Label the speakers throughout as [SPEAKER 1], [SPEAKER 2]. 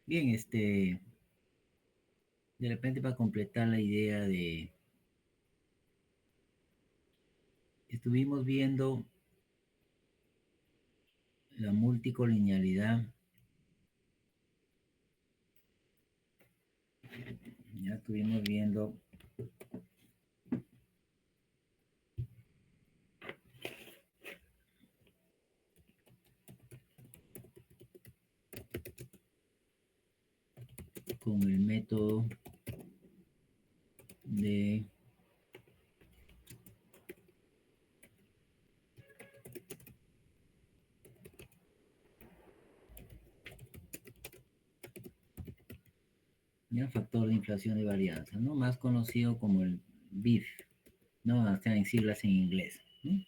[SPEAKER 1] Bien, de repente para completar la idea estuvimos viendo la multicolinealidad, ya estuvimos viendo con el método de ya, factor de inflación y varianza, ¿no? Más conocido como el BIF, ¿no? Hasta en siglas en inglés, ¿no?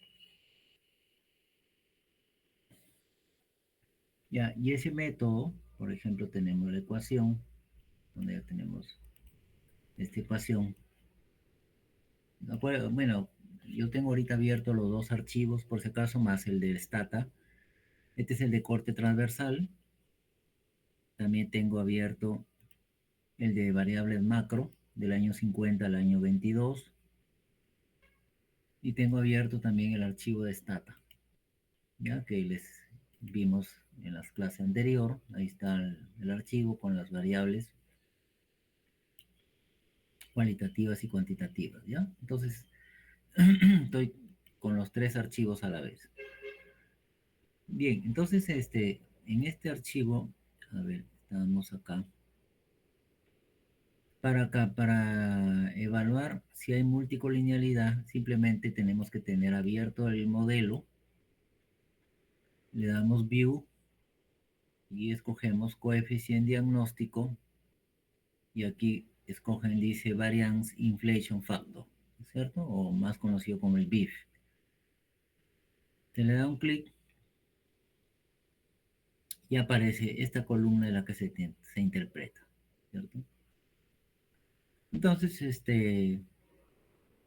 [SPEAKER 1] Ya, y ese método, por ejemplo, tenemos la ecuación, donde ya tenemos esta ecuación. Bueno, yo tengo ahorita abierto los dos archivos, por si acaso, más el del Stata. Este es el de corte transversal. También tengo abierto el de variables macro, del año 50 al año 22. Y tengo abierto también el archivo de Stata, ya que les vimos en las clases anterior. Ahí está el archivo con las variables cualitativas y cuantitativas, ¿ya? Entonces, estoy con los tres archivos a la vez. Bien, entonces, en este archivo, a ver, estamos acá. Para evaluar si hay multicolinealidad, simplemente tenemos que tener abierto el modelo, le damos View y escogemos coeficiente diagnóstico, y aquí escogen, dice Variance Inflation Factor, ¿cierto? O más conocido como el BIF. Se le da un clic y aparece esta columna en la que se interpreta, ¿cierto? Entonces,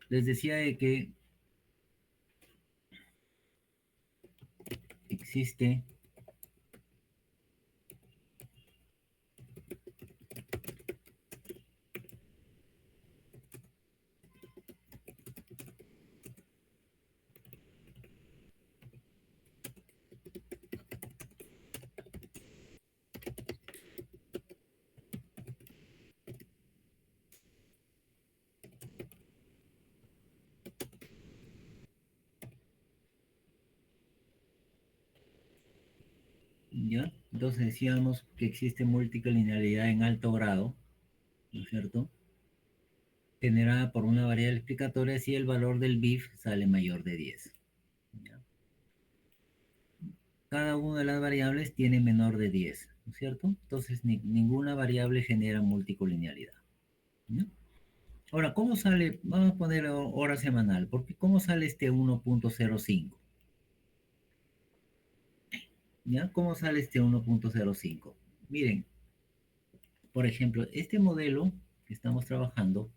[SPEAKER 1] les decía de que existe ¿ya? Entonces decíamos que existe multicolinealidad en alto grado, ¿no es cierto? Generada por una variable explicatoria si el valor del BIF sale mayor de 10. ¿Ya? Cada una de las variables tiene menor de 10, ¿no es cierto? Entonces ninguna variable genera multicolinealidad. ¿Ya? Ahora, ¿cómo sale? Vamos a poner hora semanal, porque ¿cómo sale este 1.05? ¿Ya? ¿Cómo sale este 1.05? Miren, por ejemplo, este modelo que estamos trabajando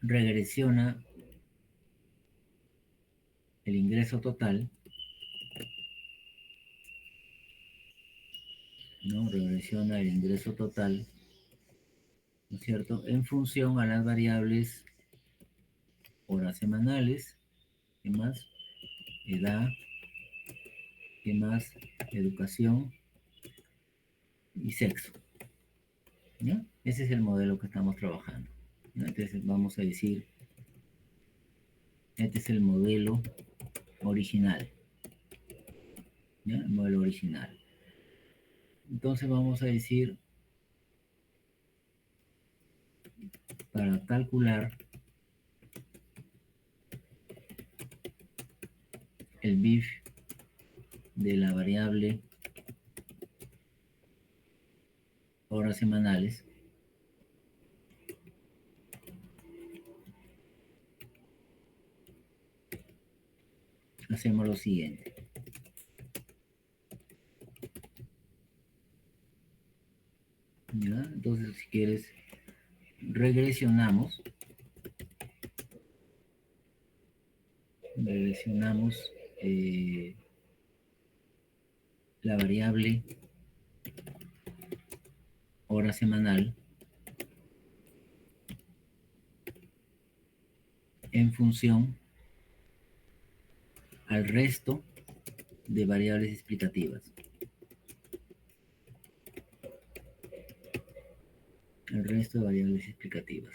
[SPEAKER 1] regresiona el ingreso total, ¿no? Regresiona el ingreso total, ¿no es cierto? En función a las variables horas semanales, ¿qué más? Edad, ¿qué más? Educación y sexo, ¿ya? Ese es el modelo que estamos trabajando, ¿no? Entonces vamos a decir, este es el modelo original, ¿ya? El modelo original. Entonces vamos a decir, para calcular el BIF de la variable horas semanales, hacemos lo siguiente. ¿Ya? Entonces, si quieres, regresionamos, regresionamos, eh, la variable hora semanal en función al resto de variables explicativas. El resto de variables explicativas.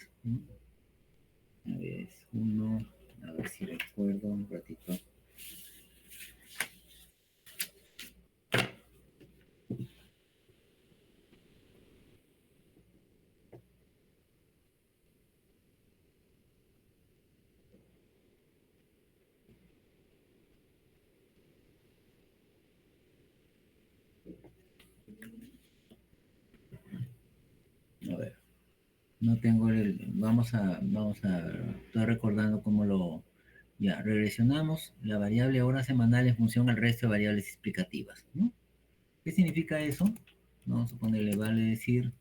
[SPEAKER 1] A ver, es uno, a ver si recuerdo un ratito. A ver, no tengo estoy recordando cómo ya, regresionamos la variable hora semanal en función al resto de variables explicativas, ¿no? ¿Qué significa eso? Vamos a ponerle, vale decir,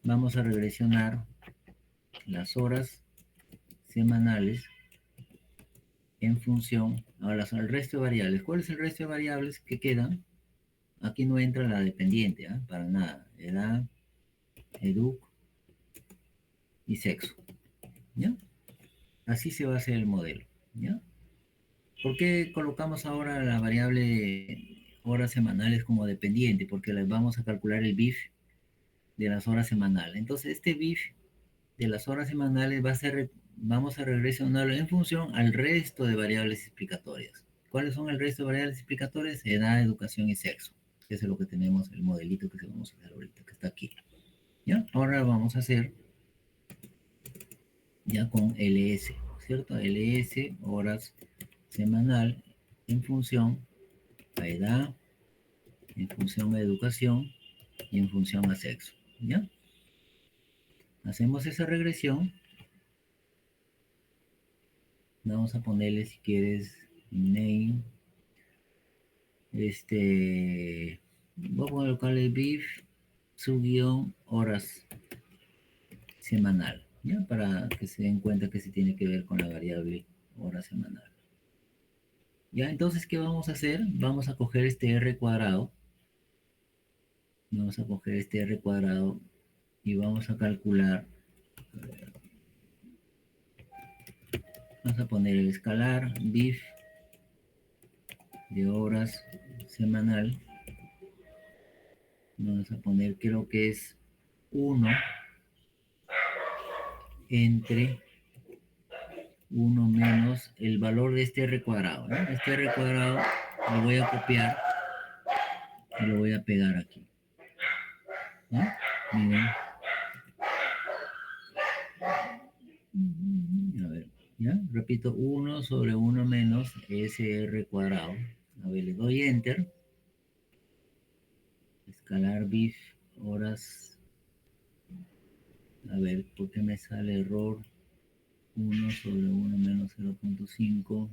[SPEAKER 1] vamos a regresionar las horas semanales en función al resto de variables. ¿Cuál es el resto de variables que quedan? Aquí no entra la dependiente, ¿eh? Para nada. Edad, educ y sexo, ¿ya? Así se va a hacer el modelo, ¿ya? ¿Por qué colocamos ahora la variable horas semanales como dependiente? Porque les vamos a calcular el BIF de las horas semanales. Entonces, este BIF de las horas semanales vamos a regresionarlo en función al resto de variables explicatorias. ¿Cuáles son el resto de variables explicatorias? Edad, educación y sexo. Eso es lo que tenemos, el modelito que vamos a hacer ahorita, que está aquí. ¿Ya? Ahora vamos a hacer ya con LS, ¿cierto? LS, horas semanal, en función a edad, en función a educación y en función a sexo, ¿ya? Hacemos esa regresión. Vamos a ponerle, si quieres, name, voy a colocarle BIF, su guión, horas semanal, ¿ya? Para que se den cuenta que se tiene que ver con la variable hora semanal. Ya, entonces, ¿qué vamos a hacer? Vamos a coger este R cuadrado. Vamos a coger este R cuadrado y vamos a calcular. Vamos a poner el escalar BIF de horas semanal. Vamos a poner, creo que es 1 entre 1 menos el valor de este R cuadrado, ¿no? Este R cuadrado lo voy a copiar y lo voy a pegar aquí, ¿no? Miren. A ver, ¿ya? Repito, 1 sobre 1 menos ese R cuadrado. A ver, le doy Enter. Escalar BIF, horas. A ver, ¿por qué me sale error? 1 sobre 1 menos 0.5.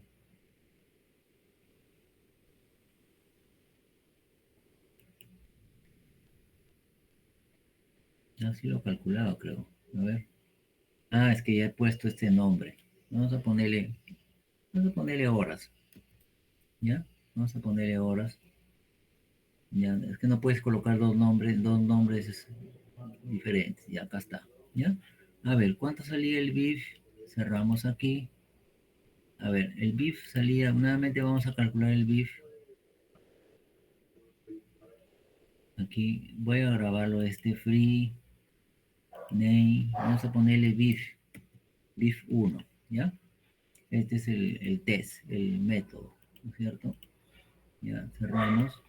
[SPEAKER 1] Así lo he calculado, creo. A ver. Ah, es que ya he puesto este nombre. Vamos a ponerle horas. ¿Ya? Vamos a ponerle horas. Ya, es que no puedes colocar dos nombres diferentes. Ya, acá está. ¿Ya? A ver, ¿cuánto salía el BIF? Cerramos aquí. A ver, el BIF salía, nuevamente vamos a calcular el BIF. Aquí voy a grabarlo free name, vamos a ponerle BIF 1, ¿ya? Este es el test, el método, ¿no es cierto? Ya, cerramos.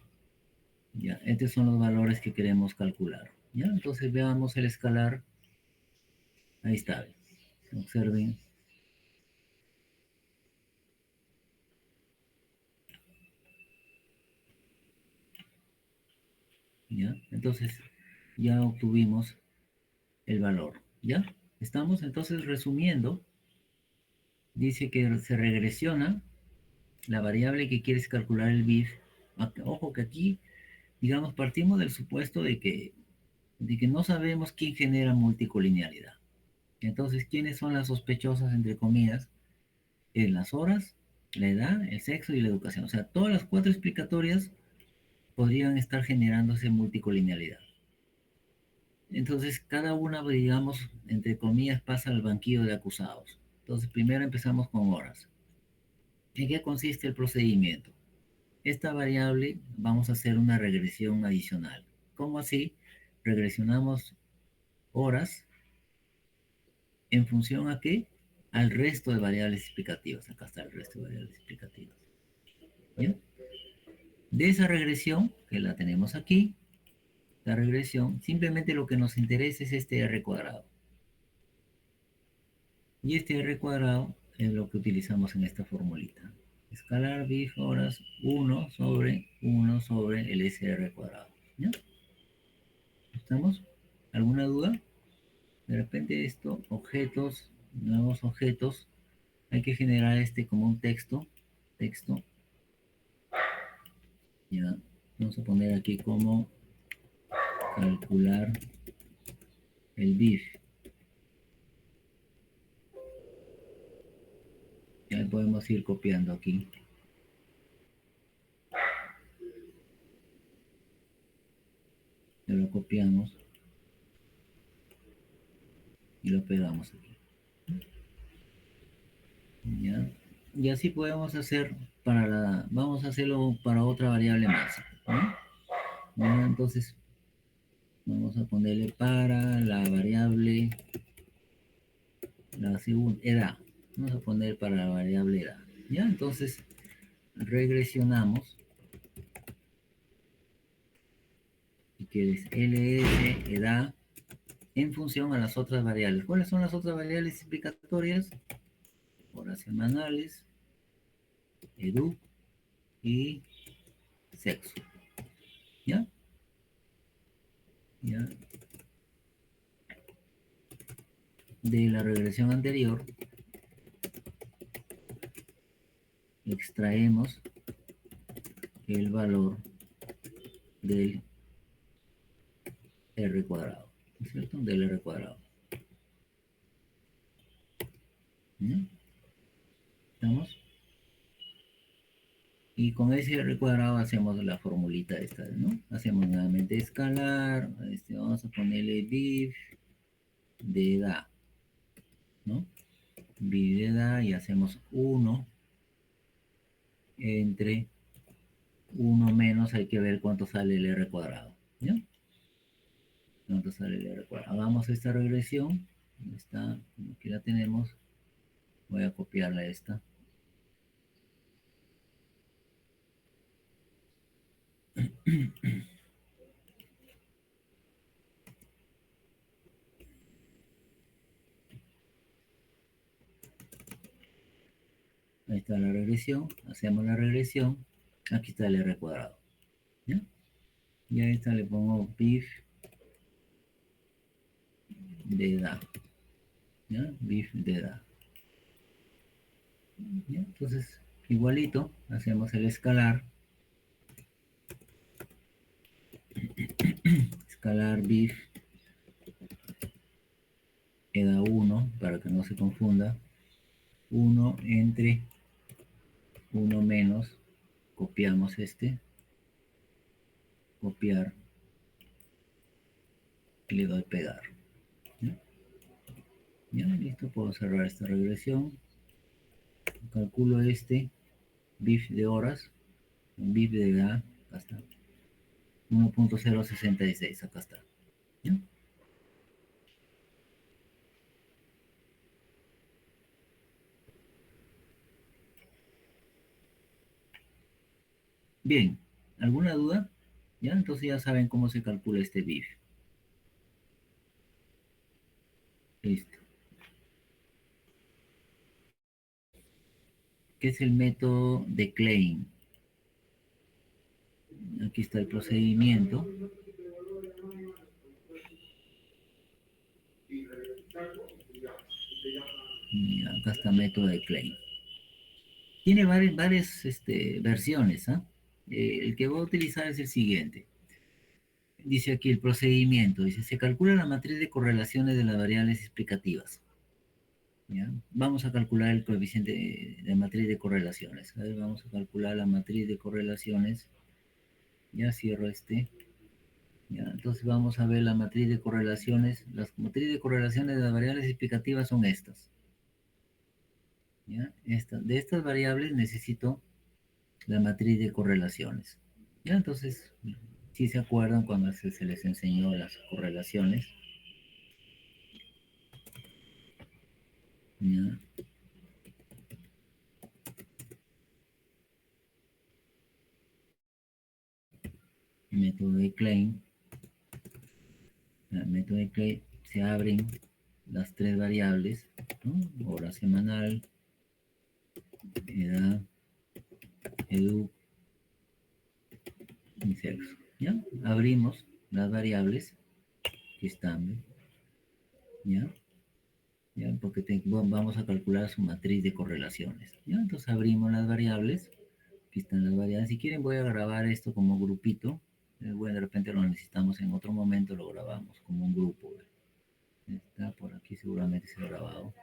[SPEAKER 1] Ya, estos son los valores que queremos calcular. ¿Ya? Entonces veamos el escalar. Ahí está. Observen. ¿Ya? Entonces ya obtuvimos el valor. ¿Ya? Estamos entonces resumiendo. Dice que se regresiona la variable que quieres calcular el BIF. Ojo que aquí, digamos, partimos del supuesto de que no sabemos quién genera multicolinealidad. Entonces, ¿quiénes son las sospechosas, entre comillas? En las horas, la edad, el sexo y la educación. O sea, todas las cuatro explicatorias podrían estar generándose multicolinealidad. Entonces, cada una, digamos, entre comillas, pasa al banquillo de acusados. Entonces, primero empezamos con horas. ¿En qué consiste el procedimiento? Esta variable vamos a hacer una regresión adicional. ¿Cómo así? Regresionamos horas en función a qué? Al resto de variables explicativas. Acá está el resto de variables explicativas. ¿Bien? De esa regresión, que la tenemos aquí, la regresión, simplemente lo que nos interesa es este R cuadrado. Y este R cuadrado es lo que utilizamos en esta formulita. Escalar bif horas 1 sobre el SR cuadrado. ¿Ya? ¿Estamos? ¿Alguna duda? De repente esto, objetos, nuevos objetos, hay que generar este como un texto. Texto. Ya. Vamos a poner aquí como calcular el bif. Ya podemos ir copiando aquí. Ya lo copiamos y lo pegamos aquí. ¿Ya? Y así podemos hacer para la... Vamos a hacerlo para otra variable más. ¿No? ¿Ya? Entonces, vamos a ponerle para la variable, la segunda, edad. Vamos a poner para la variable edad. ¿Ya? Entonces, regresionamos. Si quieres, ls, edad, en función a las otras variables. ¿Cuáles son las otras variables explicatorias? Horas semanales, edu y sexo. ¿Ya? ¿Ya? De la regresión anterior, extraemos el valor del R cuadrado, ¿no es cierto? Del R cuadrado. ¿Ya? ¿Estamos? Y con ese R cuadrado hacemos la formulita esta, ¿no? Hacemos nuevamente escalar, vamos a ponerle div de edad, ¿no? Div de edad y hacemos 1 entre 1 menos, hay que ver cuánto sale el R cuadrado, ¿ya? Cuánto sale el R cuadrado. Hagamos esta regresión, está, aquí la tenemos, voy a copiarla esta. Ahí está la regresión, hacemos la regresión, aquí está el R cuadrado, ¿ya? Y a esta le pongo bif de edad, ¿ya? Bif de edad. ¿Ya? Entonces, igualito, hacemos el escalar, escalar bif edad 1, para que no se confunda, 1 entre 1 menos, copiamos este, copiar, y le doy pegar. ¿Ya? ¿Ya? Listo, puedo cerrar esta regresión. Calculo este bif de horas, bif de edad, acá está, 1.066, acá está. ¿Ya? Bien, ¿alguna duda? ¿Ya? Entonces ya saben cómo se calcula este bif. Listo. ¿Qué es el método de Klein? Aquí está el procedimiento. Y acá está el método de Klein. Tiene varias versiones. ¿Ah? El que voy a utilizar es el siguiente. Dice aquí el procedimiento. Dice, se calcula la matriz de correlaciones de las variables explicativas. ¿Ya? Vamos a calcular el coeficiente de matriz de correlaciones. A ver, vamos a calcular la matriz de correlaciones Ya cierro este. Ya, entonces vamos a ver la matriz de correlaciones. Las matrices de correlaciones de las variables explicativas son estas. ¿Ya? De estas variables necesito la matriz de correlaciones. ¿Ya? Entonces, si se acuerdan cuando se les enseñó las correlaciones. ¿Ya? Método de Klein. El método de Klein se abren las tres variables, ¿no? Hora semanal, edad, edu y sexo. ¿Ya? Abrimos las variables que están, ¿ya? ¿Ya? Porque vamos a calcular su matriz de correlaciones. ¿Ya? Entonces abrimos las variables. Aquí están las variables. Si quieren voy a grabar esto como grupito. Bueno, de repente lo necesitamos en otro momento, lo grabamos como un grupo. Está por aquí, seguramente se ha grabado.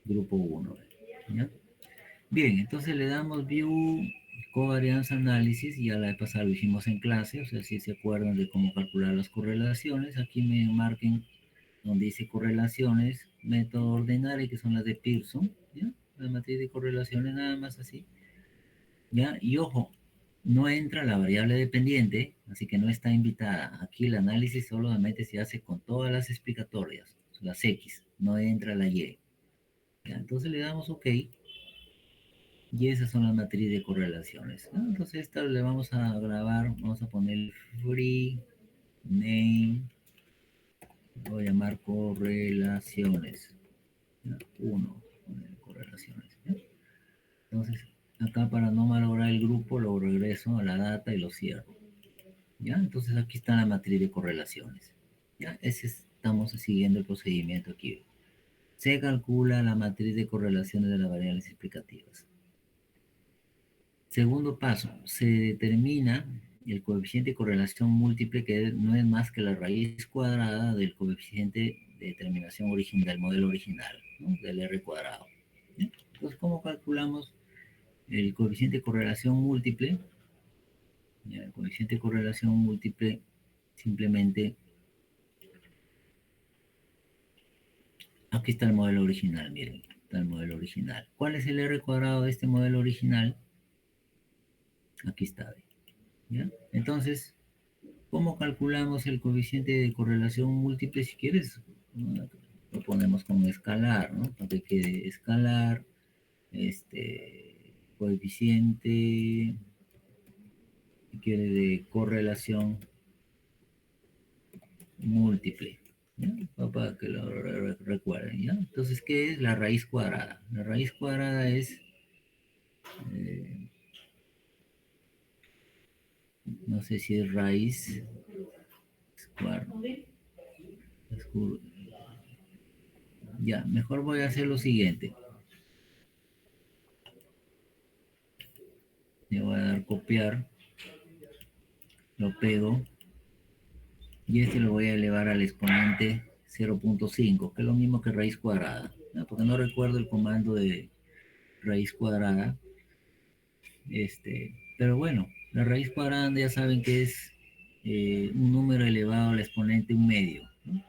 [SPEAKER 1] Grupo 1. ¿Ya? Bien, entonces le damos View Covariance Analysis. Ya la de pasada lo hicimos en clase. O sea, si se acuerdan de cómo calcular las correlaciones, aquí me marquen donde dice correlaciones, método ordinario, que son las de Pearson, ¿ya? La matriz de correlaciones nada más así, ¿ya? Y ojo, no entra la variable dependiente, así que no está invitada. Aquí el análisis solamente se hace con todas las explicatorias, las X, no entra la Y. ¿Ya? Entonces le damos OK, y esas son las matrices de correlaciones, ¿no? Entonces esta le vamos a grabar, vamos a poner free name, voy a llamar correlaciones. 1 correlaciones. ¿Ya? Entonces, acá para no malograr el grupo, lo regreso a la data y lo cierro. ¿Ya? Entonces aquí está la matriz de correlaciones. ¿Ya? Estamos siguiendo el procedimiento aquí. Se calcula la matriz de correlaciones de las variables explicativas. Segundo paso, se determina el coeficiente de correlación múltiple, que no es más que la raíz cuadrada del coeficiente de determinación original, del modelo original, ¿no? Del R cuadrado. ¿Ya? Entonces, ¿cómo calculamos el coeficiente de correlación múltiple? ¿Ya? El coeficiente de correlación múltiple simplemente, aquí está el modelo original, miren, está el modelo original. ¿Cuál es el R cuadrado de este modelo original? Aquí está. ¿Ya? Entonces, ¿cómo calculamos el coeficiente de correlación múltiple? Si quieres, lo ponemos como escalar, ¿no? Para que quede escalar, coeficiente, si quiere, de correlación múltiple. ¿Ya? Para que lo recuerden, ¿ya? Entonces, ¿qué es la raíz cuadrada? La raíz cuadrada es, eh, no sé si es raíz cuadrada. Ya, mejor voy a hacer lo siguiente. Le voy a dar copiar, lo pego, y este lo voy a elevar al exponente 0.5, que es lo mismo que raíz cuadrada, ¿no? Porque no recuerdo el comando de raíz cuadrada. Pero bueno, la raíz cuadrada ya saben que es un número elevado al exponente un medio, ¿no?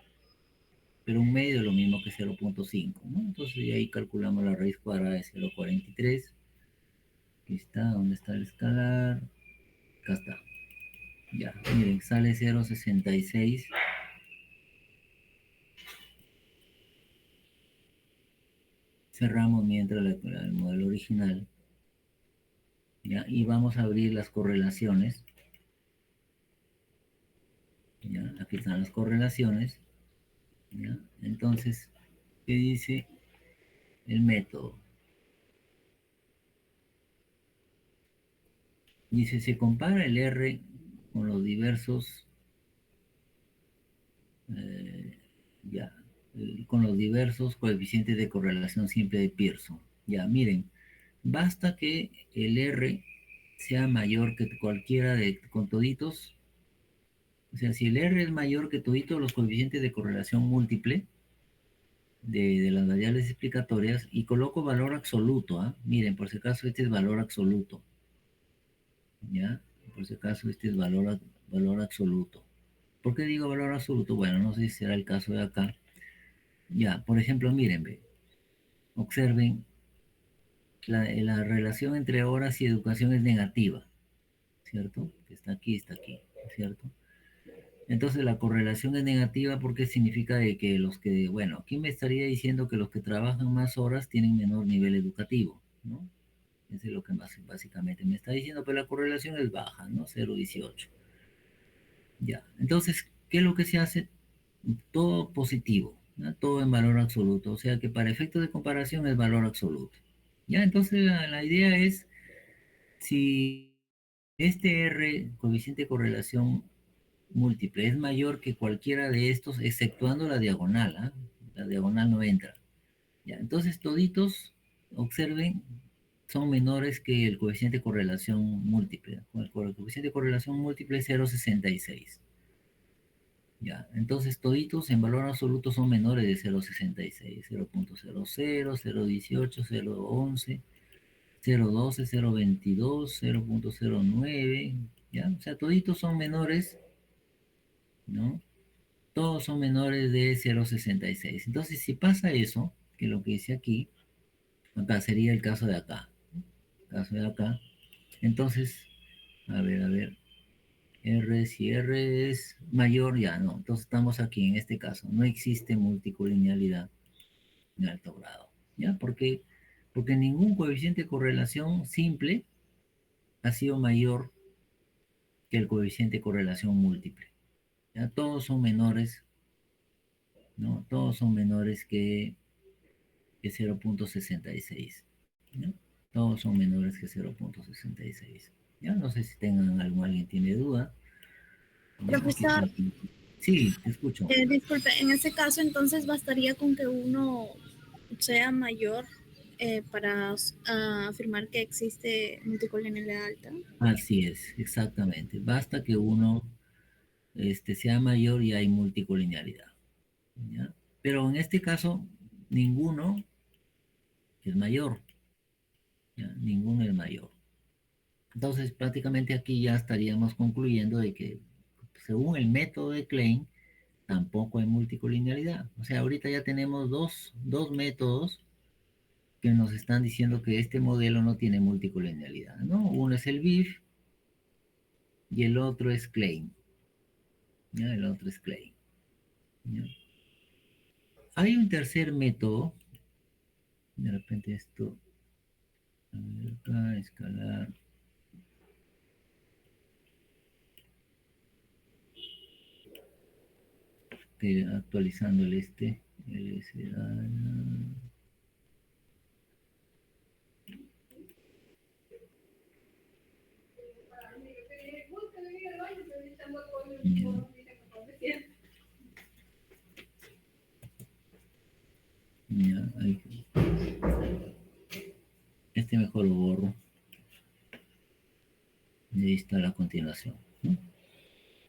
[SPEAKER 1] Pero un medio es lo mismo que 0.5, ¿no? Entonces ahí calculamos la raíz cuadrada de 0.43. Aquí está, ¿dónde está el escalar? Acá está. Ya, miren, sale 0.66. Cerramos mientras el modelo original. ¿Ya? Y vamos a abrir las correlaciones. ¿Ya? Aquí están las correlaciones. ¿Ya? Entonces, ¿qué dice el método? Dice, se compara el R con los diversos, eh, ya, con los diversos coeficientes de correlación simple de Pearson. Ya, miren, basta que el R sea mayor que cualquiera de, con toditos. O sea, si el R es mayor que toditos los coeficientes de correlación múltiple de las variables explicatorias, y coloco valor absoluto, ¿ah? Miren, por si acaso este es valor absoluto, ¿ya? por si acaso este es valor absoluto. ¿Por qué digo valor absoluto? Bueno, no sé si será el caso de acá. Ya, por ejemplo, miren, ve, observen, la relación entre horas y educación es negativa, ¿cierto? Está aquí, ¿cierto? Entonces la correlación es negativa porque significa de que los que, bueno, aquí me estaría diciendo que los que trabajan más horas tienen menor nivel educativo, ¿no? Eso es lo que más básicamente me está diciendo, pero la correlación es baja, ¿no? 0,18. Ya, entonces, ¿qué es lo que se hace? Todo positivo, ¿no? Todo en valor absoluto, o sea que para efectos de comparación es valor absoluto. Ya, entonces la idea es, si este R, coeficiente de correlación múltiple, es mayor que cualquiera de estos, exceptuando la diagonal, ¿ah? La diagonal no entra. Ya, entonces toditos, observen, son menores que el coeficiente de correlación múltiple. El coeficiente de correlación múltiple es 0,66. Ya, entonces toditos en valor absoluto son menores de 0,66, 0,00, 0,18, 0,11, 0,12, 0,22, 0,09, ¿ya? O sea, toditos son menores, ¿no? Todos son menores de 0,66. Entonces, si pasa eso, que lo que dice aquí, acá sería el caso de acá, caso de acá, entonces, a ver, R, si R es mayor, ya no. Entonces estamos aquí en este caso. No existe multicolinealidad en alto grado. ¿Ya? Porque ningún coeficiente de correlación simple ha sido mayor que el coeficiente de correlación múltiple. ¿Ya? Todos son menores, ¿no? Todos son menores que 0,66. ¿Ya? Todos son menores que 0,66. ¿Ya? No sé si tengan alguien tiene duda. ¿Ya? Aquí
[SPEAKER 2] Profesor,
[SPEAKER 1] está. Sí, te escucho.
[SPEAKER 2] disculpe, en ese caso entonces bastaría con que uno sea mayor para afirmar que existe multicolonialidad alta.
[SPEAKER 1] Así es, exactamente. Basta que uno sea mayor y hay multicolinealidad. ¿Ya? Pero en este caso, ninguno es mayor. ¿Ya? Ninguno es mayor. Entonces, prácticamente aquí ya estaríamos concluyendo de que, según el método de Klein, tampoco hay multicolinealidad. O sea, ahorita ya tenemos dos métodos que nos están diciendo que este modelo no tiene multicolinealidad, ¿no? Uno es el BIF y el otro es Klein. ¿Ya? El otro es Klein. ¿Ya? Hay un tercer método, de repente esto, a ver acá, escalar, actualizando el ya, este mejor lo borro, y ahí está la continuación, ¿no?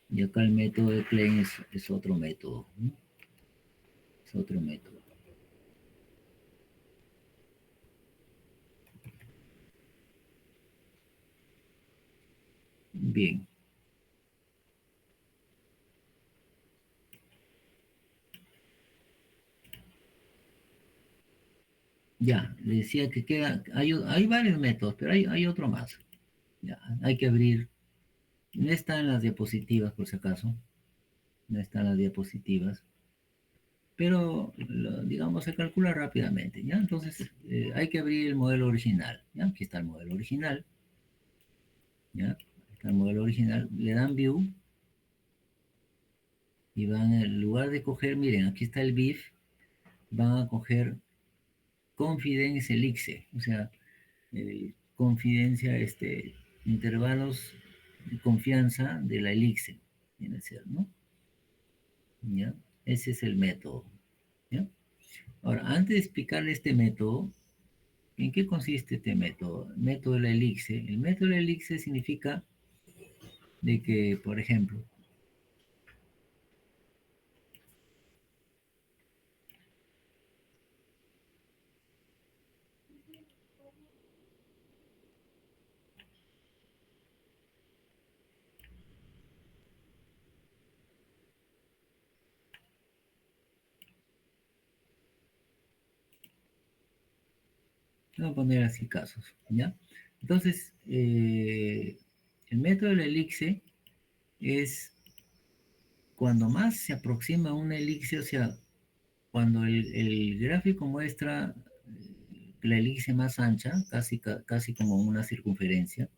[SPEAKER 1] Y acá el método de Klein es otro método, ¿no? Es otro método. Bien. Ya, le decía que hay varios métodos, pero hay otro más. Ya, hay que abrir. No está en las diapositivas, por si acaso. No está en las diapositivas. Pero, digamos, se calcula rápidamente, ¿ya? Entonces, hay que abrir el modelo original, ¿ya? Aquí está el modelo original, ¿ya? Está el modelo original. Le dan View y van, en lugar de coger, miren, aquí está el BIF, van a coger Confidence Elixir, o sea, confidencia, intervalos de confianza de la elixir, viene a ser, ¿no? ¿Ya? Ese es el método, ¿ya? Ahora, antes de explicarle este método, ¿en qué consiste este método? El método de la elixir. El método de la elixir significa de que, por ejemplo, Vamos a poner así casos, ¿ya? Entonces, el método del elixir es cuando más se aproxima a una elixir, o sea, cuando el gráfico muestra la elixir más ancha, casi como una circunferencia,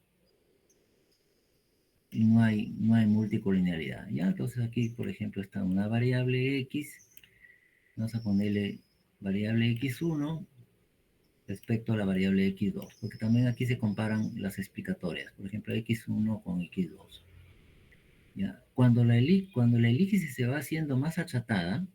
[SPEAKER 1] y no hay multicolinealidad, ¿ya? Entonces aquí, por ejemplo, está una variable x, vamos a ponerle variable x1 respecto a la variable x2, porque también aquí se comparan las explicatorias, por ejemplo, x1 con x2. ¿Ya? Cuando la elixir se va haciendo más achatada,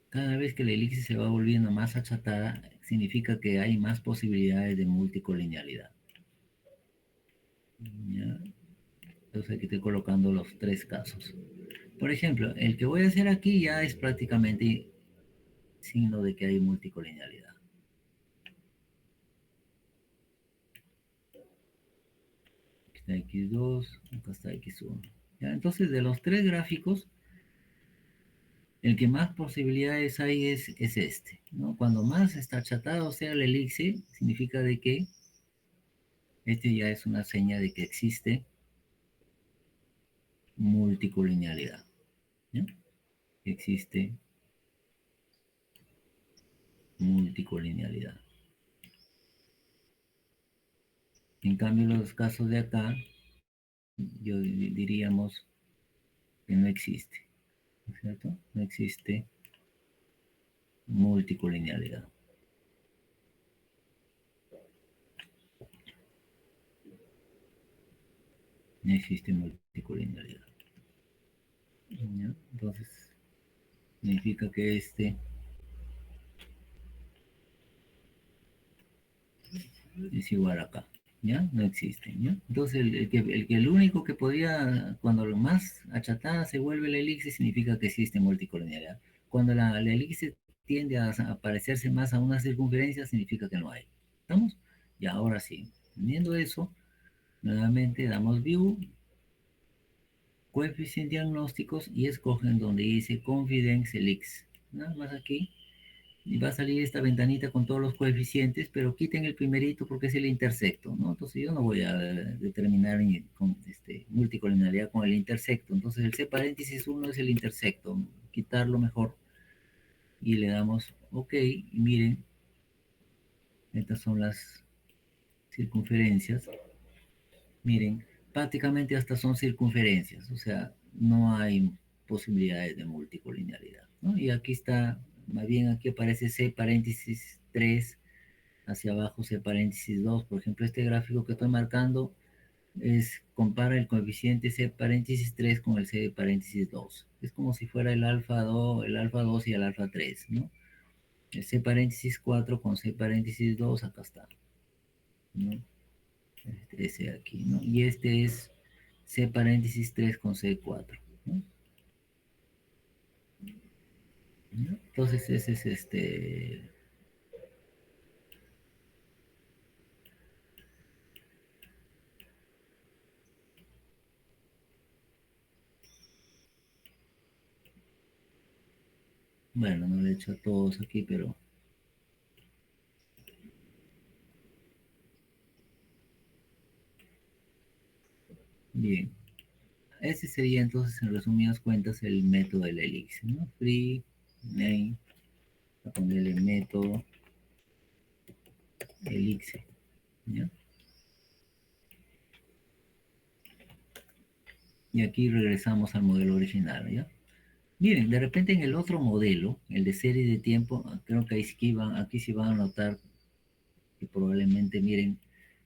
[SPEAKER 1] cada vez que la elixir se va volviendo más achatada, significa que hay más posibilidades de multicolinealidad. ¿Ya? Entonces aquí estoy colocando los tres casos. Por ejemplo, el que voy a hacer aquí ya es prácticamente signo de que hay multicolinealidad. Aquí está x2, acá está x1. ¿Ya? Entonces, de los tres gráficos, el que más posibilidades hay es este, ¿no? Cuando más está achatado sea el elixir, significa de que este ya es una seña de que existe multicolinealidad, ¿ya? Existe multicolinealidad. En cambio, los casos de acá, yo diríamos que no existe, ¿no es cierto? No existe multicolinealidad. No existe multicolinealidad. ¿Ya? Entonces, significa que este es igual acá. ¿Ya? No existe, ¿ya? Entonces, el único que podría, cuando lo más achatada se vuelve la elixir, significa que existe multicolinealidad. Cuando la elixir tiende a parecerse más a una circunferencia, significa que no hay. ¿Estamos? Y ahora sí, teniendo eso, nuevamente damos view, coeficientes diagnósticos y escogen donde dice confidence elixir. Nada más aquí y va a salir esta ventanita con todos los coeficientes, pero quiten el primerito porque es el intersecto, ¿no? Entonces yo no voy a determinar con multicolinealidad con el intersecto, entonces el C paréntesis 1 es el intersecto, quitarlo mejor y le damos OK, y miren, estas son las circunferencias, miren, prácticamente hasta son circunferencias, o sea, no hay posibilidades de multicolinealidad, ¿no? Y aquí está, más bien aquí aparece C paréntesis 3 hacia abajo C paréntesis 2. Por ejemplo, este gráfico que estoy marcando compara el coeficiente C paréntesis 3 con el C paréntesis 2. Es como si fuera el alfa 2 y el alfa 3, ¿no? El C paréntesis 4 con C paréntesis 2, acá está, ¿no? Ese aquí, ¿no? Y este es C paréntesis 3 con C4, ¿no? Entonces ese es bueno, no lo he hecho a todos aquí, pero bien. Ese sería entonces, en resumidas cuentas, el método del elixir, ¿no? Free, name, a ponerle método elixir, ¿ya? Y aquí regresamos al modelo original, ¿ya? Miren, de repente en el otro modelo, el de serie de tiempo, creo que aquí sí van a notar que probablemente, miren,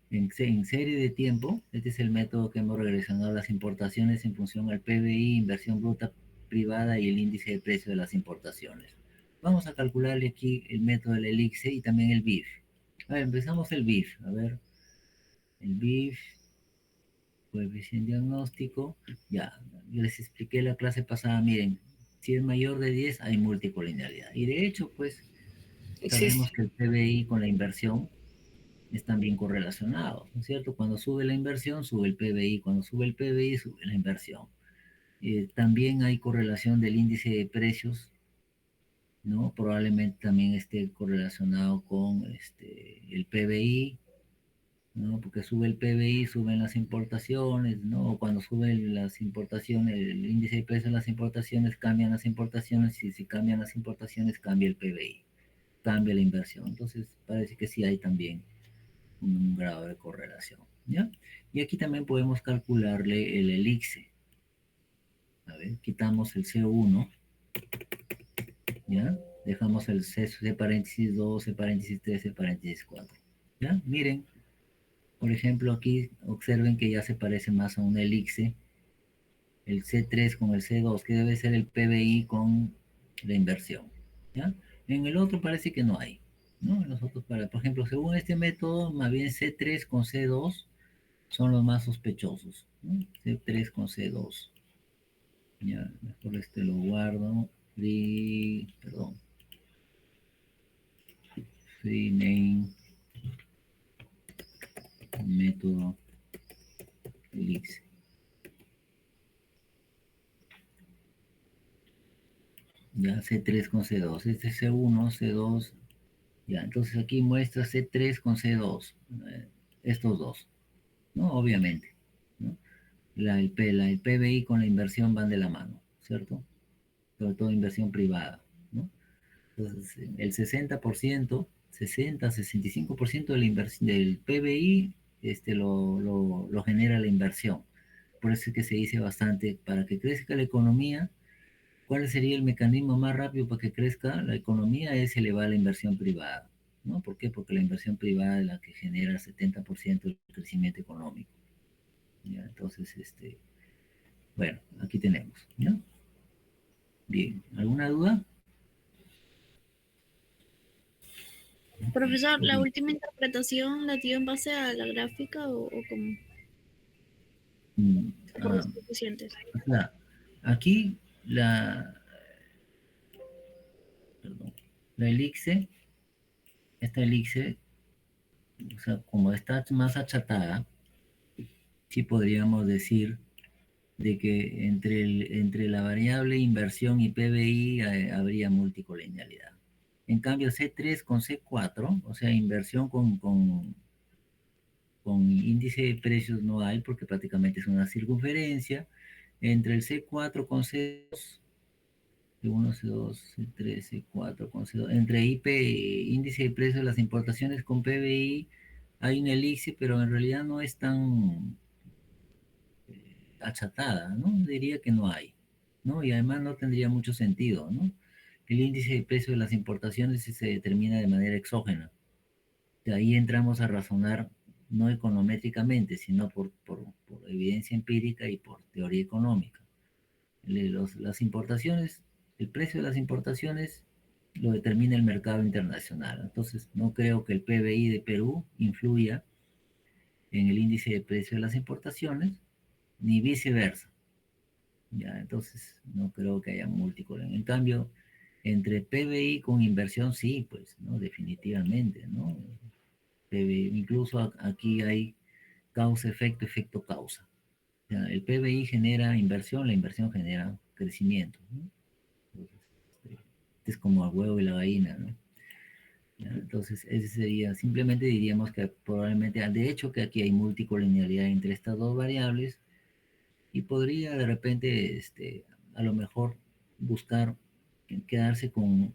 [SPEAKER 1] en serie de tiempo, este es el método que hemos regresado a las importaciones en función al PBI, inversión bruta privada y el índice de precio de las importaciones. Vamos a calcularle aquí el método del elixir y también el BIF. A ver, empezamos el BIF. A ver, el BIF, coeficiente diagnóstico. Ya, yo les expliqué la clase pasada, miren, si es mayor de 10 hay multicolinealidad. Y de hecho, pues, sabemos
[SPEAKER 3] Existe.
[SPEAKER 1] que el PBI con la inversión están bien correlacionados, ¿no es cierto? Cuando sube la inversión, sube el PBI, cuando sube el PBI, sube la inversión. También hay correlación del índice de precios ¿no? Probablemente también esté correlacionado con el PBI, ¿no? Porque sube el PBI, suben las importaciones, ¿no? O cuando suben las importaciones, el índice de precios de las importaciones, cambian las importaciones, y si cambian las importaciones, cambia el PBI, cambia la inversión. Entonces, parece que sí hay también un grado de correlación, ¿ya? Y aquí también podemos calcularle el elixir. A ver, quitamos el C1, ¿ya? Dejamos el C paréntesis 2, C paréntesis 3, C paréntesis 4, ¿ya? Miren, por ejemplo, aquí observen que ya se parece más a un elixir, el C3 con el C2, que debe ser el PBI con la inversión, ¿ya? En el otro parece que no hay, ¿no? En los otros, por ejemplo, según este método, más bien C3 con C2 son los más sospechosos, ¿no? C3 con C2. Ya, mejor este lo guardo. Perdón. Free name método elixir. Ya C3 con C2. Este es C1, C2. Ya, entonces aquí muestra C3 con C2. Estos dos, ¿no? Obviamente, ¿no? El PBI con la inversión van de la mano, ¿cierto? Sobre todo inversión privada, ¿no? Entonces, el 60%, 65% de la inversión del PBI lo genera la inversión. Por eso es que se dice bastante, para que crezca la economía, ¿cuál sería el mecanismo más rápido para que crezca la economía? Es elevar la inversión privada, ¿no? ¿Por qué? Porque la inversión privada es la que genera el 70% del crecimiento económico. ¿Ya? Entonces, bueno, aquí tenemos, ¿no? Bien, ¿alguna duda?
[SPEAKER 2] Profesor, ¿la
[SPEAKER 1] Bien.
[SPEAKER 2] última interpretación la dio en base a la gráfica o cómo?
[SPEAKER 1] Mm,
[SPEAKER 2] Por los
[SPEAKER 1] ah,
[SPEAKER 2] coeficientes.
[SPEAKER 1] o sea, aquí perdón, la elixir, esta elixir, o sea, como está más achatada, sí podríamos decir de que entre la variable inversión y PBI habría multicolenialidad. En cambio, C3 con C4, o sea, inversión con índice de precios no hay porque prácticamente es una circunferencia. Entre el C4 con C2, C1, C2, C3, C4 con C2, entre IP, índice de precios de las importaciones con PBI, hay un elixir, pero en realidad no es tan achatada, ¿no? Diría que no hay, ¿no? Y además no tendría mucho sentido, ¿no? El índice de precio de las importaciones se determina de manera exógena. De ahí entramos a razonar no econométricamente, sino por evidencia empírica y por teoría económica. Las importaciones, el precio de las importaciones lo determina el mercado internacional. Entonces, no creo que el PBI de Perú influya en el índice de precio de las importaciones, ni viceversa. Ya, entonces no creo que haya múltiples. En cambio, entre PBI con inversión, sí, pues, ¿no? Definitivamente, ¿no? PBI, incluso aquí hay causa, efecto, efecto, causa. O sea, el PBI genera inversión, la inversión genera crecimiento, ¿no? Entonces, es como el huevo y la gallina, ¿no? ¿Ya? Entonces, ese sería, simplemente diríamos que probablemente, de hecho, que aquí hay multicolenialidad entre estas dos variables, y podría de repente, a lo mejor buscar quedarse con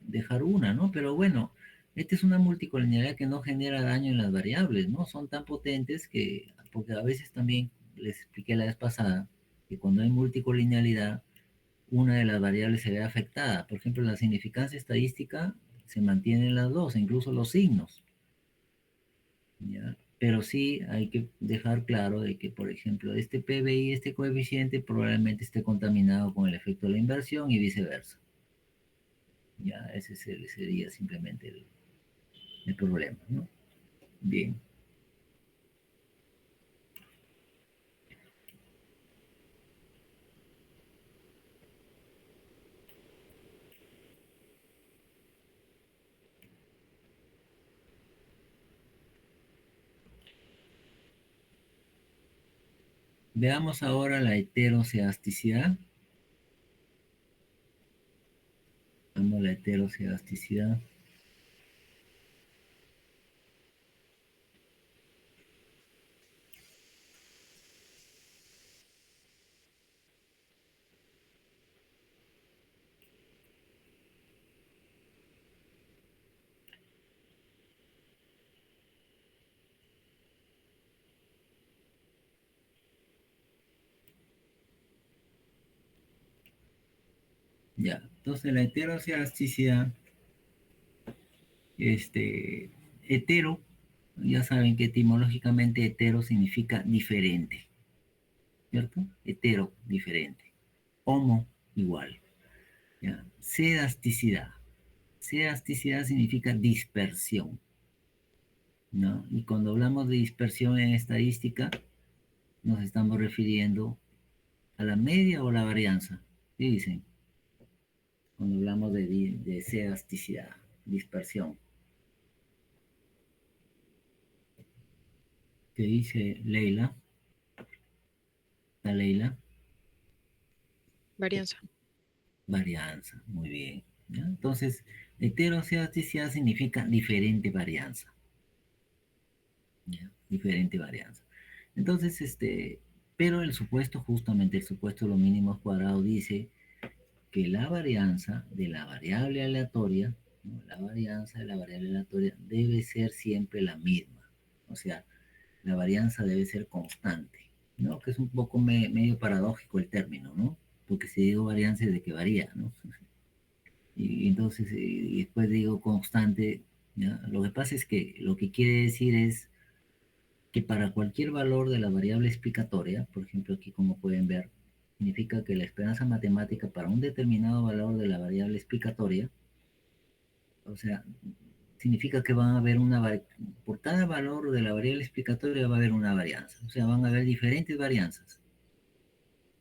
[SPEAKER 1] dejar una, ¿no? Pero bueno, esta es una multicolonialidad que no genera daño en las variables, ¿no? Son tan potentes que, porque a veces también les expliqué la vez pasada, que cuando hay multicolonialidad, una de las variables se ve afectada. Por ejemplo, la significancia estadística se mantiene en las dos, incluso los signos. ¿Ya? Pero sí hay que dejar claro de que, por ejemplo, este PBI, este coeficiente, probablemente esté contaminado con el efecto de la inversión y viceversa. Ya, ese sería simplemente el problema, ¿no? Bien. Veamos ahora la heteroceasticidad. Vamos la heterocelasticidad. Ya, entonces la heterocelasticidad, hetero, ya saben que etimológicamente hetero significa diferente, ¿cierto? Hetero, diferente. Homo, igual. ¿Ya? Sedasticidad. Sedasticidad significa dispersión, ¿no? Y cuando hablamos de dispersión en estadística, nos estamos refiriendo a la media o la varianza. ¿Qué dicen? Cuando hablamos de sedasticidad, dispersión. ¿Qué dice Leila? ¿La Leila?
[SPEAKER 3] Varianza.
[SPEAKER 1] Varianza, muy bien. ¿Ya? Entonces, heterocedasticidad significa diferente varianza. ¿Ya? Diferente varianza. Entonces, pero el supuesto, justamente el supuesto de los mínimos cuadrados dice que la varianza de la variable aleatoria, ¿no? La varianza de la variable aleatoria debe ser siempre la misma. O sea, la varianza debe ser constante, ¿no? Que es un poco medio paradójico el término, ¿no? Porque si digo varianza es de que varía, ¿no? Y entonces, y después digo constante, ¿ya? Lo que pasa es que lo que quiere decir es que para cualquier valor de la variable explicatoria, por ejemplo aquí como pueden ver, significa que la esperanza matemática para un determinado valor de la variable explicatoria, o sea, significa que van a haber por cada valor de la variable explicatoria va a haber una varianza, o sea, van a haber diferentes varianzas.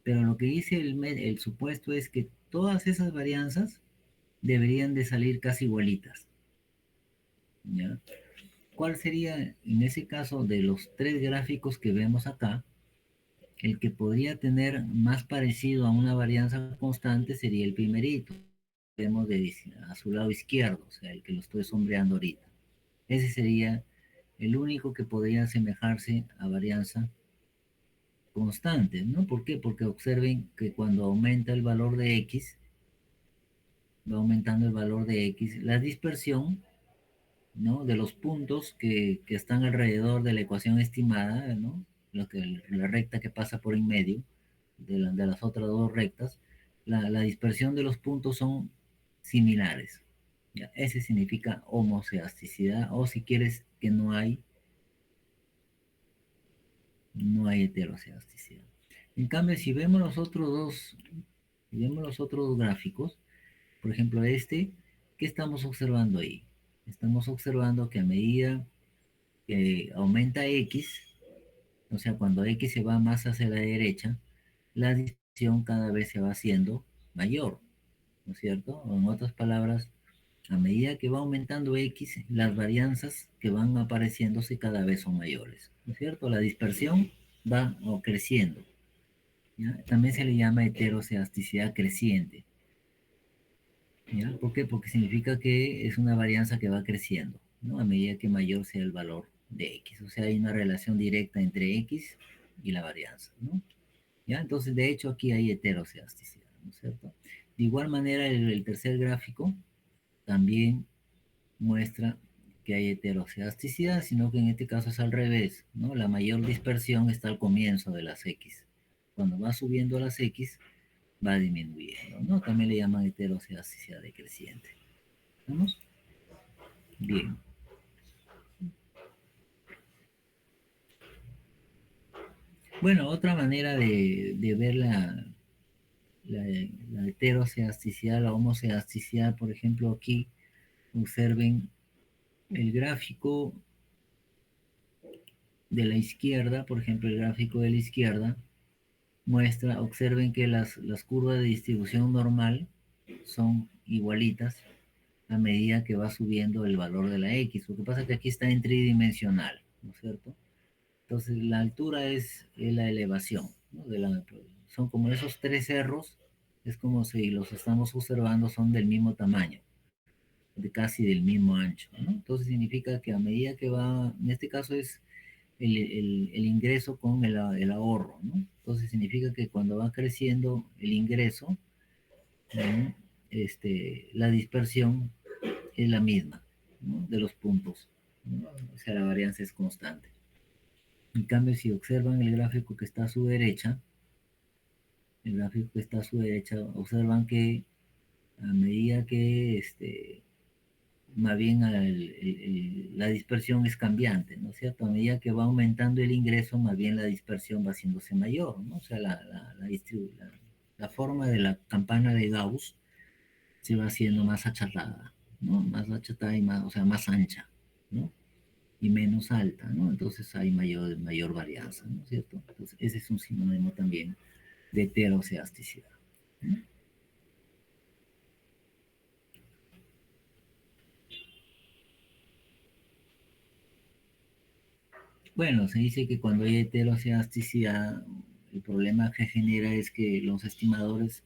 [SPEAKER 1] Pero lo que dice el supuesto es que todas esas varianzas deberían de salir casi igualitas, ¿ya? ¿Cuál sería, en ese caso, de los tres gráficos que vemos acá, el que podría tener más parecido a una varianza constante sería el primerito? Vemos a su lado izquierdo, o sea, el que lo estoy sombreando ahorita. Ese sería el único que podría asemejarse a varianza constante, ¿no? ¿Por qué? Porque observen que cuando aumenta el valor de x, va aumentando el valor de x, la dispersión, ¿no? De los puntos que están alrededor de la ecuación estimada, ¿no? La recta que pasa por en medio de las otras dos rectas, la dispersión de los puntos son similares. ¿Ya? Ese significa homocedasticidad, o si quieres que no hay heterocedasticidad. En cambio, si vemos los otros dos gráficos, por ejemplo ¿qué estamos observando ahí? Estamos observando que a medida que aumenta x, o sea, cuando x se va más hacia la derecha, la dispersión cada vez se va haciendo mayor, ¿no es cierto? O en otras palabras, a medida que va aumentando x, las varianzas que van apareciéndose cada vez son mayores, ¿no es cierto? La dispersión va creciendo, ¿ya? También se le llama heterocedasticidad creciente, ¿ya? ¿Por qué? Porque significa que es una varianza que va creciendo, ¿no? A medida que mayor sea el valor de x. O sea, hay una relación directa entre x y la varianza, ¿no? ¿Ya? Entonces, de hecho, aquí hay heterocedasticidad, ¿no es cierto? De igual manera, el tercer gráfico también muestra que hay heterocedasticidad, sino que en este caso es al revés, ¿no? La mayor dispersión está al comienzo de las x. Cuando va subiendo las x, va disminuyendo, ¿no? También le llaman heterocedasticidad decreciente. ¿Vamos? Bien. Bueno, otra manera de ver la heterocedasticidad, la homocedasticidad, por ejemplo, aquí observen el gráfico de la izquierda, por ejemplo, el gráfico de la izquierda observen que las curvas de distribución normal son igualitas a medida que va subiendo el valor de la x. Lo que pasa es que aquí está en tridimensional, ¿no es cierto? Entonces la altura es la elevación, ¿no? Son como esos tres cerros, es como si los estamos observando, son del mismo tamaño. de casi del mismo ancho, ¿no? Entonces significa que a medida que va, en este caso es el ingreso con el ahorro, ¿no? Entonces significa que cuando va creciendo el ingreso, ¿no? La dispersión es la misma, ¿no? De los puntos, ¿no? O sea, la varianza es constante. En cambio, si observan el gráfico que está a su derecha, el gráfico que está a su derecha, observan que a medida que más bien la dispersión es cambiante, ¿no es cierto? A medida que va aumentando el ingreso, más bien la dispersión va haciéndose mayor, ¿no? O sea, la forma de la campana de Gauss se va haciendo más achatada, ¿no? Más achatada y más, o sea, más ancha, ¿no? Y menos alta, ¿no? Entonces hay mayor varianza, ¿no es cierto? Entonces ese es un sinónimo también de heteroceasticidad, ¿no? Bueno, se dice que cuando hay heteroceasticidad, el problema que genera es que los estimadores,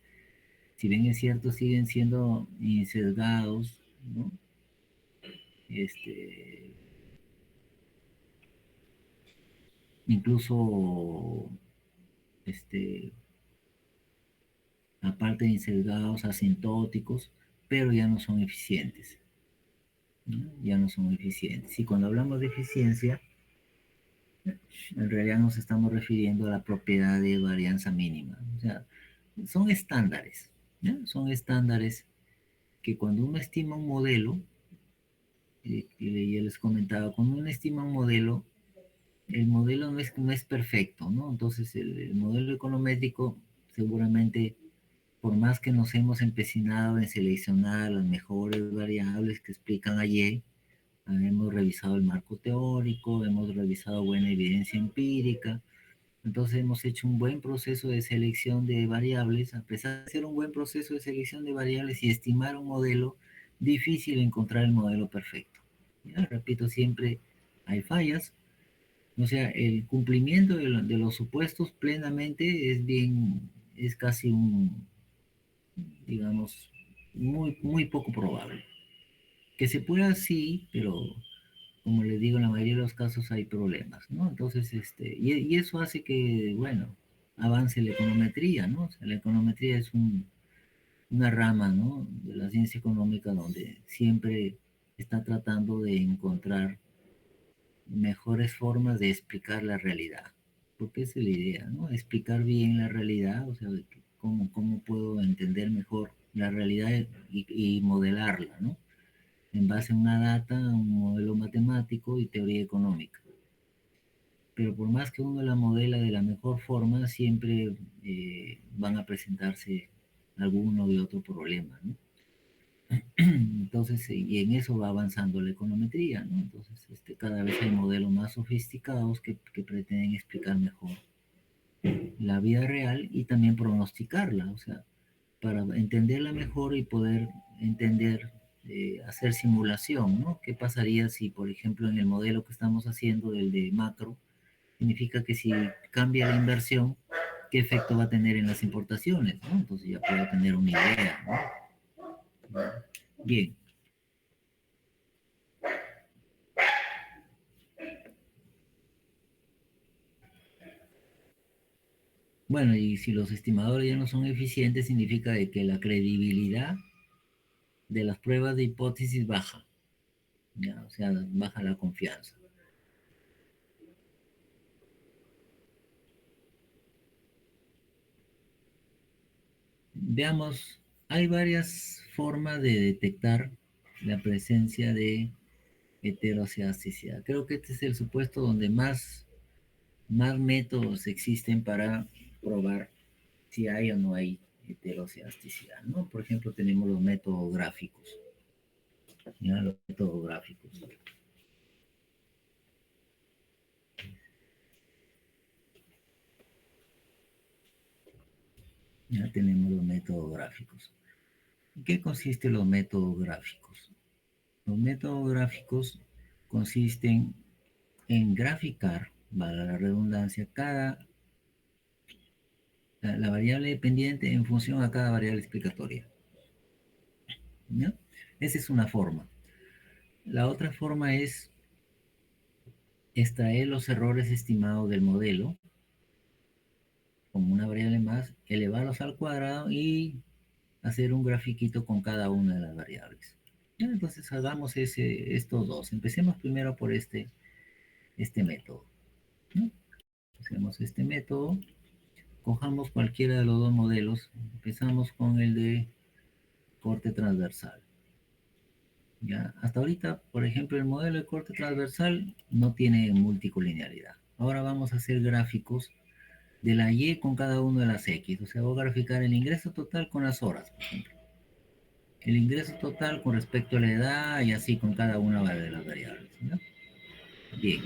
[SPEAKER 1] si bien es cierto, siguen siendo sesgados, ¿no? Este, incluso, este, aparte de sesgados, asintóticos, pero ya no son eficientes, ¿no? Ya no son eficientes. Y cuando hablamos de eficiencia, en realidad nos estamos refiriendo a la propiedad de varianza mínima. O sea, son estándares, ¿no? Son estándares que cuando uno estima un modelo, y ya les comentaba, cuando uno estima un modelo, el modelo no es perfecto, ¿no? Entonces el modelo econométrico seguramente, por más que nos hemos empecinado en seleccionar las mejores variables que explican a Y, hemos revisado el marco teórico, hemos revisado buena evidencia empírica, entonces hemos hecho un buen proceso de selección de variables, a pesar de hacer un buen proceso de selección de variables y estimar un modelo, difícil encontrar el modelo perfecto. Ya, repito, siempre hay fallas, o sea, el cumplimiento de los supuestos plenamente es casi digamos, muy poco probable. Que se pueda sí, pero como les digo, en la mayoría de los casos hay problemas, ¿no? Entonces, y eso hace que, bueno, avance la econometría, ¿no? O sea, la econometría es una rama, ¿no? De la ciencia económica donde siempre está tratando de encontrar mejores formas de explicar la realidad, porque esa es la idea, ¿no? Explicar bien la realidad, o sea, cómo puedo entender mejor la realidad y modelarla, ¿no? En base a una data, un modelo matemático y teoría económica. Pero por más que uno la modela de la mejor forma, siempre van a presentarse alguno y otro problema, ¿no? Entonces, y en eso va avanzando la econometría, ¿no? Entonces, cada vez hay modelos más sofisticados que pretenden explicar mejor la vida real y también pronosticarla, o sea, para entenderla mejor y poder entender, hacer simulación, ¿no? ¿Qué pasaría si, por ejemplo, en el modelo que estamos haciendo, el de macro, significa que si cambia la inversión, qué efecto va a tener en las importaciones, ¿no? Entonces ya puedo tener una idea, ¿no? Bien. Bueno, y si los estimadores ya no son eficientes, significa de que la credibilidad de las pruebas de hipótesis baja, ¿ya? O sea, baja la confianza. Veamos, hay varias formas de detectar la presencia de heteroceasticidad. Creo que este es el supuesto donde más métodos existen para probar si hay o no hay heteroceasticidad, ¿no? Por ejemplo, tenemos los métodos gráficos, ¿ya? Los métodos gráficos. Ya tenemos los métodos gráficos. ¿En qué consisten los métodos gráficos? Los métodos gráficos consisten en graficar, valga la redundancia, la variable dependiente en función a cada variable explicatoria, ¿ya? Esa es una forma. La otra forma es extraer los errores estimados del modelo como una variable más, elevarlos al cuadrado y hacer un grafiquito con cada una de las variables. Ya, entonces hagamos estos dos. Empecemos primero por este método, ¿no? Hacemos este método, cojamos cualquiera de los dos modelos, empezamos con el de corte transversal. ¿Ya? Hasta ahorita, por ejemplo, el modelo de corte transversal no tiene multicolinealidad. Ahora vamos a hacer gráficos de la Y con cada una de las X. O sea, voy a graficar el ingreso total con las horas, por ejemplo. El ingreso total con respecto a la edad y así con cada una de las variables, ¿no? Bien.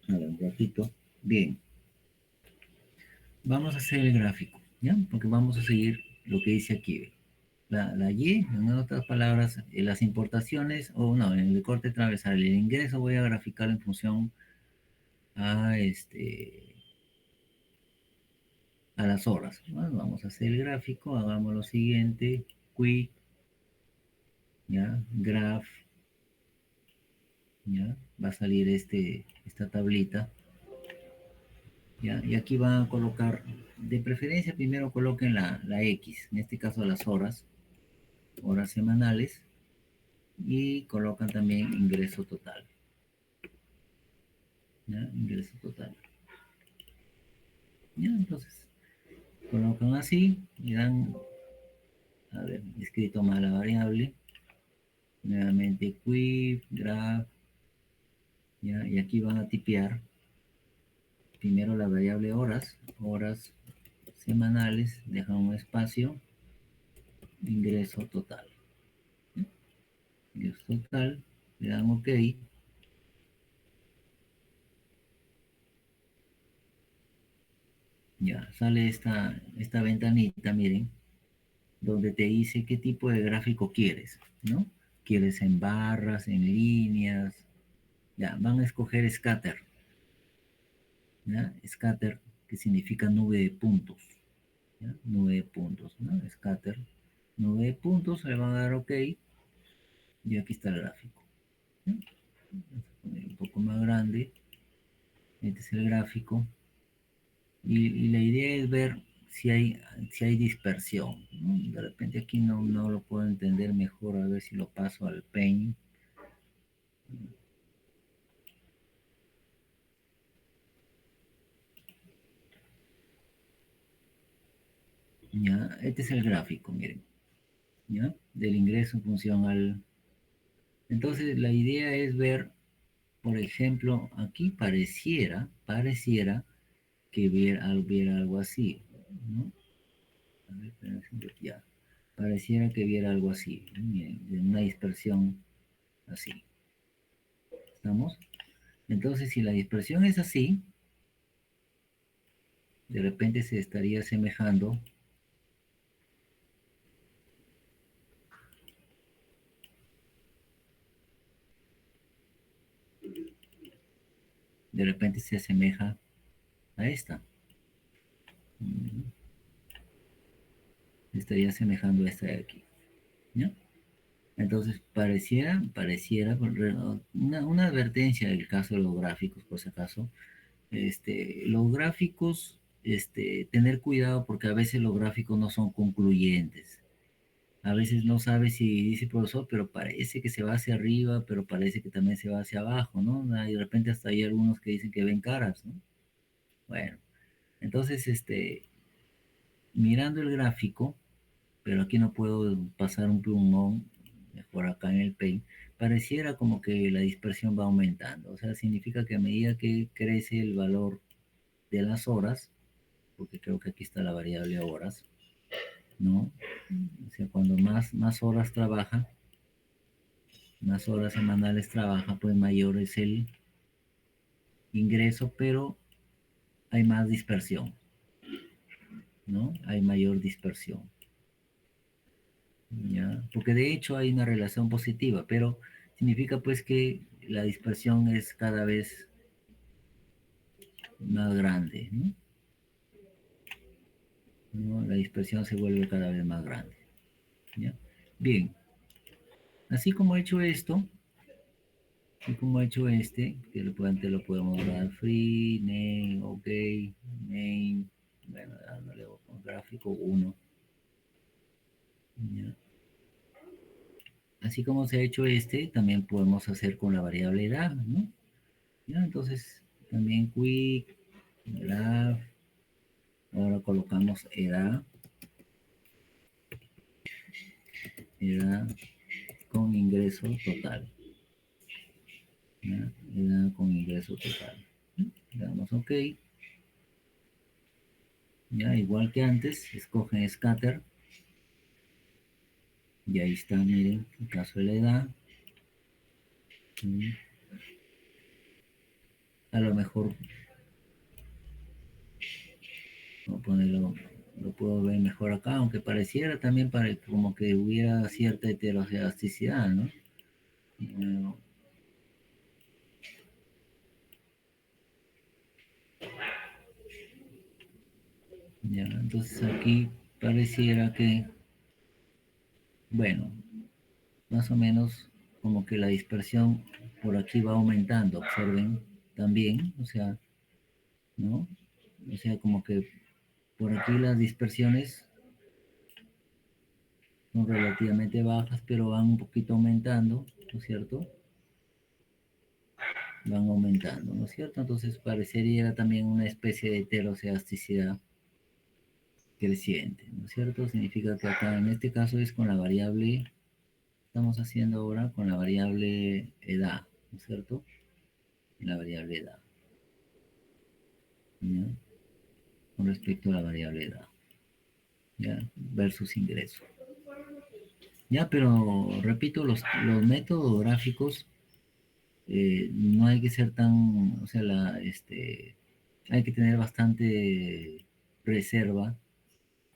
[SPEAKER 1] A ver, un ratito. Bien. Vamos a hacer el gráfico, ¿ya? Porque vamos a seguir lo que dice aquí. La Y, en otras palabras, las importaciones, o no, en el corte transversal, el ingreso voy a graficar en función a, a las horas. Bueno, vamos a hacer el gráfico, hagamos lo siguiente, quick, ¿ya? Graph, ¿ya? Va a salir esta tablita, ¿ya? Y aquí van a colocar, de preferencia primero coloquen la X, en este caso las horas semanales, y colocan también ingreso total, ¿ya? Ingreso total. ¿Ya? Entonces, colocan así y dan, a ver, escrito mal la variable, nuevamente quick, graph, ¿ya? Y aquí van a tipear primero la variable horas semanales, dejan un espacio, ingreso total. ¿Ya? Ingreso total, le dan OK. Ya, sale esta ventanita, miren, donde te dice qué tipo de gráfico quieres, ¿no? ¿Quieres en barras, en líneas? Ya, van a escoger scatter, ¿ya? Scatter, que significa nube de puntos, ¿ya? Nube de puntos, ¿no? Scatter, nube de puntos, le van a dar OK y aquí está el gráfico, ¿ya? Vamos a poner un poco más grande, este es el gráfico y la idea es ver si hay dispersión, ¿no? De repente aquí no lo puedo entender mejor, a ver si lo paso al Paint. Ya, este es el gráfico, miren, ¿ya? Del ingreso en función al... Entonces, la idea es ver, por ejemplo, aquí pareciera que viera algo así, ¿no? A ver, ya. Pareciera que viera algo así, miren, de una dispersión así. ¿Estamos? Entonces, si la dispersión es así, de repente se estaría asemejando de repente se asemeja a esta. Estaría asemejando a esta de aquí, ¿ya? Entonces, pareciera, una advertencia del caso de los gráficos, por si acaso, los gráficos, tener cuidado porque a veces los gráficos no son concluyentes. A veces no sabe si dice el profesor, pero parece que se va hacia arriba, pero parece que también se va hacia abajo, ¿no? Y de repente hasta hay algunos que dicen que ven caras, ¿no? Bueno, entonces, mirando el gráfico, pero aquí no puedo pasar un plumón, mejor acá en el Paint, pareciera como que la dispersión va aumentando. O sea, significa que a medida que crece el valor de las horas, porque creo que aquí está la variable horas, ¿no? O sea, cuando más horas trabaja, más horas semanales trabaja, pues mayor es el ingreso, pero hay más dispersión, ¿no? Hay mayor dispersión, ¿ya? Porque de hecho hay una relación positiva, pero significa pues que la dispersión es cada vez más grande, ¿no? ¿No? La dispersión se vuelve cada vez más grande, ¿ya? Bien, así como he hecho esto, así como he hecho este, que te lo podemos dar free, name, ok, name, bueno, dándole gráfico 1, ¿ya? Así como se ha hecho este, también podemos hacer con la variable edad, ¿no? ¿Ya? Entonces, también quick, graph, ahora colocamos edad con ingreso total, ¿ya? Edad con ingreso total. Le damos OK. Ya, igual que antes, escogen scatter. Y ahí está, miren, el caso de la edad. A lo mejor lo puedo ver mejor acá, aunque pareciera también como que hubiera cierta heterogeneidad, ¿no? Bueno, ya, entonces aquí pareciera que, bueno, más o menos como que la dispersión por aquí va aumentando, observen también, o sea, ¿no? O sea, como que por aquí las dispersiones son relativamente bajas, pero van un poquito aumentando, ¿no es cierto? Van aumentando, ¿no es cierto? Entonces parecería también una especie de heteroceasticidad creciente, ¿no es cierto? Significa que acá en este caso es con la variable, estamos haciendo ahora con la variable edad, ¿no es cierto? La variable edad, ¿ya? Con respecto a la variable edad, ¿ya? Versus ingreso. Ya, pero repito, los métodos gráficos no hay que ser tan, o sea, hay que tener bastante reserva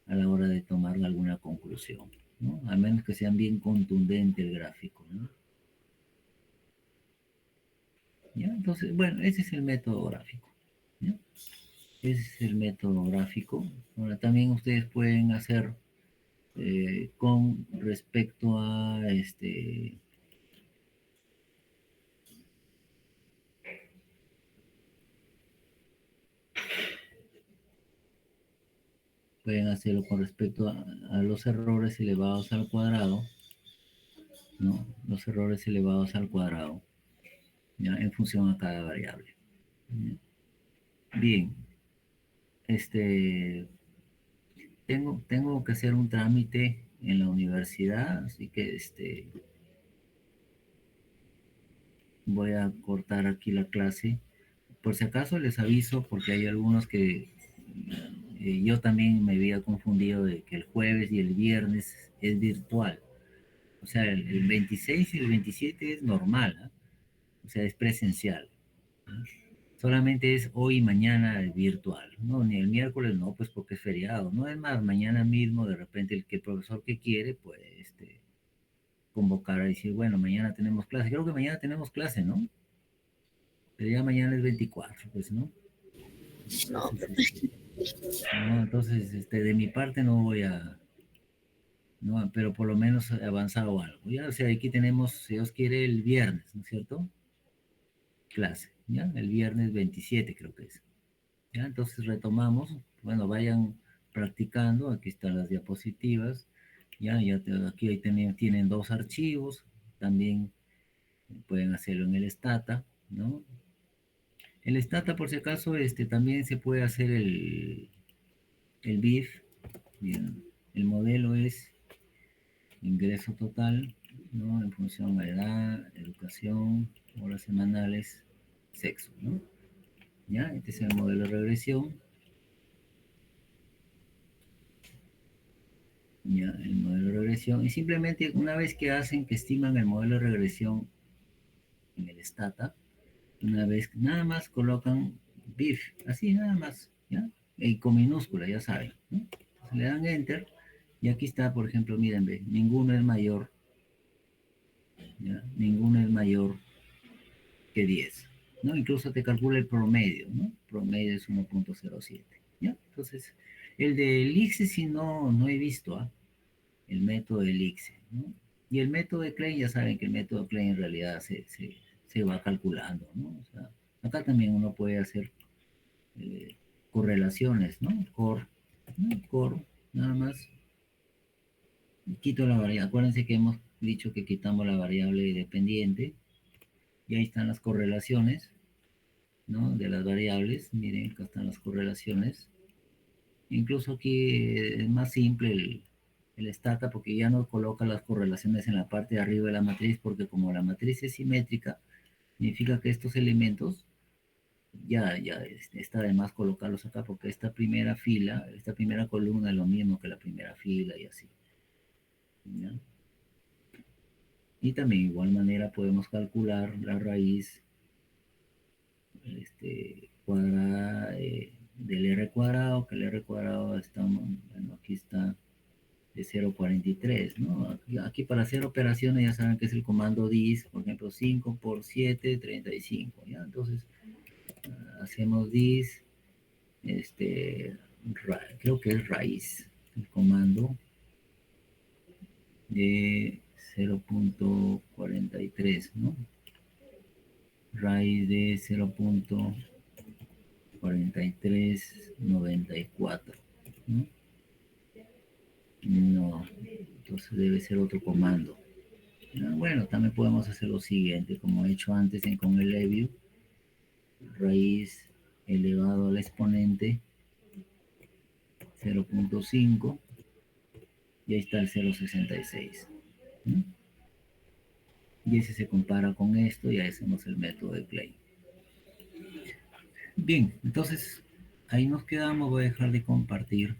[SPEAKER 1] a la hora de tomar alguna conclusión, ¿no? A menos que sean bien contundente el gráfico, ¿no? ¿Ya? Entonces, bueno, ese es el método gráfico, ¿ya? Ese es el método gráfico. Ahora también ustedes pueden hacer con respecto a pueden hacerlo con respecto a los errores elevados al cuadrado, ¿no? Los errores elevados al cuadrado, ¿ya? En función a cada variable. ¿Ya? Bien, este, tengo que hacer un trámite en la universidad, así que voy a cortar aquí la clase. Por si acaso les aviso, porque hay algunos que yo también me había confundido de que el jueves y el viernes es virtual. O sea, el 26 y el 27 es normal, ¿eh? O sea, es presencial. ¿No? Solamente es hoy y mañana virtual, ¿no? Ni el miércoles no, pues porque es feriado, ¿no? Es más, mañana mismo de repente el profesor que quiere puede convocar a decir, bueno, mañana tenemos clase. Creo que mañana tenemos clase, ¿no? Pero ya mañana es 24, pues, ¿no?
[SPEAKER 2] No,
[SPEAKER 1] Entonces, no, entonces de mi parte no voy a, no, pero por lo menos he avanzado algo. Ya, o sea, aquí tenemos, si Dios quiere, el viernes, ¿no es cierto? Clase, ¿ya? El viernes 27 creo que es. ¿Ya? Entonces retomamos, bueno, vayan practicando, aquí están las diapositivas, aquí ahí también tienen dos archivos, también pueden hacerlo en el Stata, ¿no? El Stata, por si acaso, también se puede hacer el BIF, bien, el modelo es ingreso total, ¿no? En función a edad, educación, horas semanales, sexo, ¿no? ¿Ya? Este es el modelo de regresión. ya, el modelo de regresión. Y simplemente una vez que estiman el modelo de regresión en el Stata, una vez, nada más colocan BIF, así nada más, ¿ya? Y con minúscula, ya saben, ¿no? Entonces le dan Enter, y aquí está, por ejemplo, miren, ve, ninguno es mayor, ¿ya? Ninguno es mayor que 10, ¿no? Incluso te calcula el promedio, ¿no? Promedio es 1.07, ¿ya? Entonces, el de Elixir sí no he visto, ¿ah? El método de Elixir, ¿no? Y el método de Klein, ya saben que el método de Klein en realidad se va calculando, ¿no? O sea, acá también uno puede hacer eh, correlaciones, ¿no? Core, nada más. Quito la variable. Acuérdense que hemos dicho que quitamos la variable dependiente. Y ahí están las correlaciones, ¿no? De las variables. Miren, acá están las correlaciones. Incluso aquí es más simple el stata porque ya no coloca las correlaciones en la parte de arriba de la matriz porque como la matriz es simétrica, significa que estos elementos ya está de más colocarlos acá porque esta primera fila, esta primera columna es lo mismo que la primera fila y así. ¿Ya? Y también de igual manera podemos calcular la raíz cuadrada del r cuadrado, que el r cuadrado está, bueno, aquí está de 0.43, ¿no? Aquí para hacer operaciones ya saben que es el comando dis, por ejemplo, 5 por 7, 35, ¿ya? Entonces, hacemos dis, creo que es raíz, el comando de 0.43, ¿no? Raíz de 0.4394, ¿no? No, entonces debe ser otro comando. Bueno, también podemos hacer lo siguiente, como he hecho antes con el EVIU, raíz elevado al exponente 0.5 y ahí está el 0.66. ¿No? Y ese se compara con esto y ahí hacemos el método de Klein. Bien, entonces ahí nos quedamos, voy a dejar de compartir.